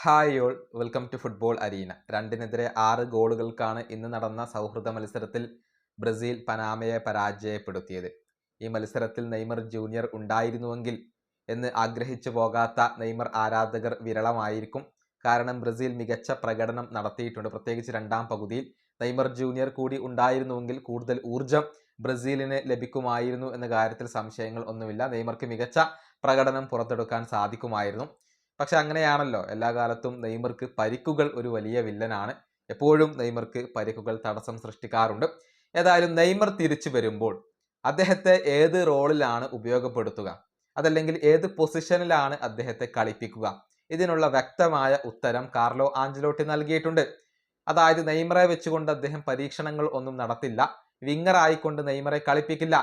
Hi all, welcome to football arena. 2-നെതിരെ 6 ഗോളുകൾക്കാണ് ഇന്ന് നടന്ന സൗഹൃദ മത്സരത്തിൽ ബ്രസീൽ പനാമയെ പരാജയപ്പെടുത്തിയത്. ഈ മത്സരത്തിൽ നെയ്മർ ജൂനിയർ ഉണ്ടായിരുന്നുവെങ്കിൽ എന്ന് ആഗ്രഹിച്ചു പോകാത്ത നെയ്മർ ആരാധകർ വിരളമായിരിക്കും. കാരണം ബ്രസീൽ മികച്ച പ്രകടനം നടത്തിയിട്ടുണ്ട്. പ്രത്യേകിച്ച് രണ്ടാം പകുതിയിൽ നെയ്മർ ജൂനിയർ കൂടി ഉണ്ടായിരുന്നുവെങ്കിൽ കൂടുതൽ ഊർജം ബ്രസീലിന് ലഭിക്കുമായിരുന്നു എന്ന കാര്യത്തിൽ സംശയങ്ങൾ ഒന്നുമില്ല. നെയ്മർക്ക് മികച്ച പ്രകടനം പുറത്തെടുക്കാൻ സാധിക്കുമായിരുന്നു. പക്ഷെ അങ്ങനെയാണല്ലോ, എല്ലാ കാലത്തും നെയ്മർക്ക് പരിക്കുകൾ ഒരു വലിയ വില്ലനാണ്. എപ്പോഴും നെയ്മർക്ക് പരിക്കുകൾ തടസ്സം സൃഷ്ടിക്കാറുണ്ട്. ഏതായാലും നെയ്മർ തിരിച്ചു വരുമ്പോൾ അദ്ദേഹത്തെ ഏത് റോളിലാണ് ഉപയോഗപ്പെടുത്തുക, അതല്ലെങ്കിൽ ഏത് പൊസിഷനിലാണ് അദ്ദേഹത്തെ കളിപ്പിക്കുക, ഇതിനുള്ള വ്യക്തമായ ഉത്തരം കാർലോ ആഞ്ചലോട്ടി നൽകിയിട്ടുണ്ട്. അതായത് നെയ്മറെ വെച്ചുകൊണ്ട് അദ്ദേഹം പരീക്ഷണങ്ങൾ ഒന്നും നടത്തില്ല. വിങ്ങർ ആയിക്കൊണ്ട് നെയ്മറെ കളിപ്പിക്കില്ല.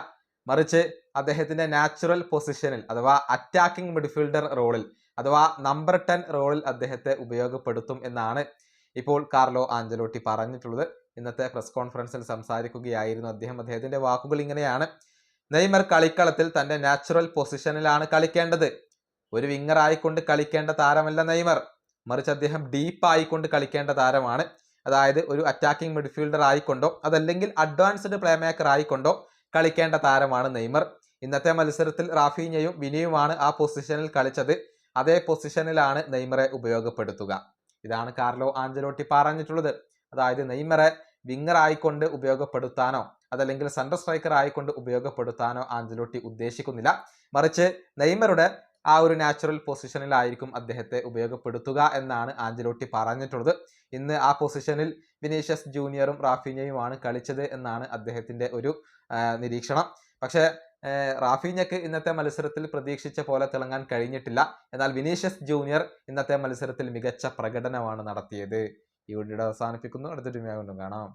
മറിച്ച് അദ്ദേഹത്തിന്റെ നാച്ചുറൽ പൊസിഷനിൽ അഥവാ അറ്റാക്കിംഗ് മിഡ്ഫീൽഡർ റോളിൽ അഥവാ നമ്പർ 10 റോളിൽ അദ്ദേഹത്തെ ഉപയോഗപ്പെടുത്തും എന്നാണ് ഇപ്പോൾ കാർലോ ആഞ്ചലോട്ടി പറഞ്ഞിട്ടുള്ളത്. ഇന്നത്തെ പ്രസ് കോൺഫറൻസിൽ സംസാരിക്കുകയായിരുന്നു അദ്ദേഹം. അദ്ദേഹത്തിന്റെ വാക്കുകൾ ഇങ്ങനെയാണ്: നെയ്മർ കളിക്കളത്തിൽ തന്റെ നാച്ചുറൽ പൊസിഷനിലാണ് കളിക്കേണ്ടത്. ഒരു വിങ്ങർ ആയിക്കൊണ്ട് കളിക്കേണ്ട താരമല്ല നെയ്മർ, മറിച്ച് അദ്ദേഹം ഡീപ്പ് ആയിക്കൊണ്ട് കളിക്കേണ്ട താരമാണ്. അതായത് ഒരു അറ്റാക്കിംഗ് മിഡ്ഫീൽഡർ ആയിക്കൊണ്ടോ അതല്ലെങ്കിൽ അഡ്വാൻസ്ഡ് പ്ലേ മേക്കർ ആയിക്കൊണ്ടോ കളിക്കേണ്ട താരമാണ് നെയ്മർ. ഇന്നത്തെ മത്സരത്തിൽ റാഫീഞ്ഞയും വിനിയുമാണ് ആ പൊസിഷനിൽ കളിച്ചത്. അതേ പൊസിഷനിലാണ് നെയ്മറെ ഉപയോഗപ്പെടുത്തുക. ഇതാണ് കാർലോ ആഞ്ചലോട്ടി പറഞ്ഞിട്ടുള്ളത്. അതായത് നെയ്മറെ വിങ്ങർ ആയിക്കൊണ്ട് ഉപയോഗപ്പെടുത്താനോ അതല്ലെങ്കിൽ സെൻട്രൽ സ്ട്രൈക്കർ ആയിക്കൊണ്ട് ഉപയോഗപ്പെടുത്താനോ ആഞ്ചലോട്ടി ഉദ്ദേശിക്കുന്നില്ല. മറിച്ച് നെയ്മറുടെ ആ ഒരു നാച്ചുറൽ പൊസിഷനിലായിരിക്കും അദ്ദേഹത്തെ ഉപയോഗപ്പെടുത്തുക എന്നാണ് ആഞ്ചലോട്ടി പറഞ്ഞിട്ടുള്ളത്. ഇന്ന് ആ പൊസിഷനിൽ വിനീഷ്യസ് ജൂനിയറും റാഫീഞ്ഞയുമാണ് കളിച്ചത് എന്നാണ് അദ്ദേഹത്തിന്റെ ഒരു നിരീക്ഷണം. പക്ഷേ റാഫീഞ്ഞക്ക് ഇന്നത്തെ മത്സരത്തിൽ പ്രതീക്ഷിച്ച പോലെ തിളങ്ങാൻ കഴിഞ്ഞിട്ടില്ല. എന്നാൽ വിനീഷ്യസ് ജൂനിയർ ഇന്നത്തെ മത്സരത്തിൽ മികച്ച പ്രകടനമാണ് നടത്തിയത്. ഈ വീഡിയോ അവസാനിപ്പിക്കുന്നു. അടുത്തൊരു വീഡിയോ കാണാം.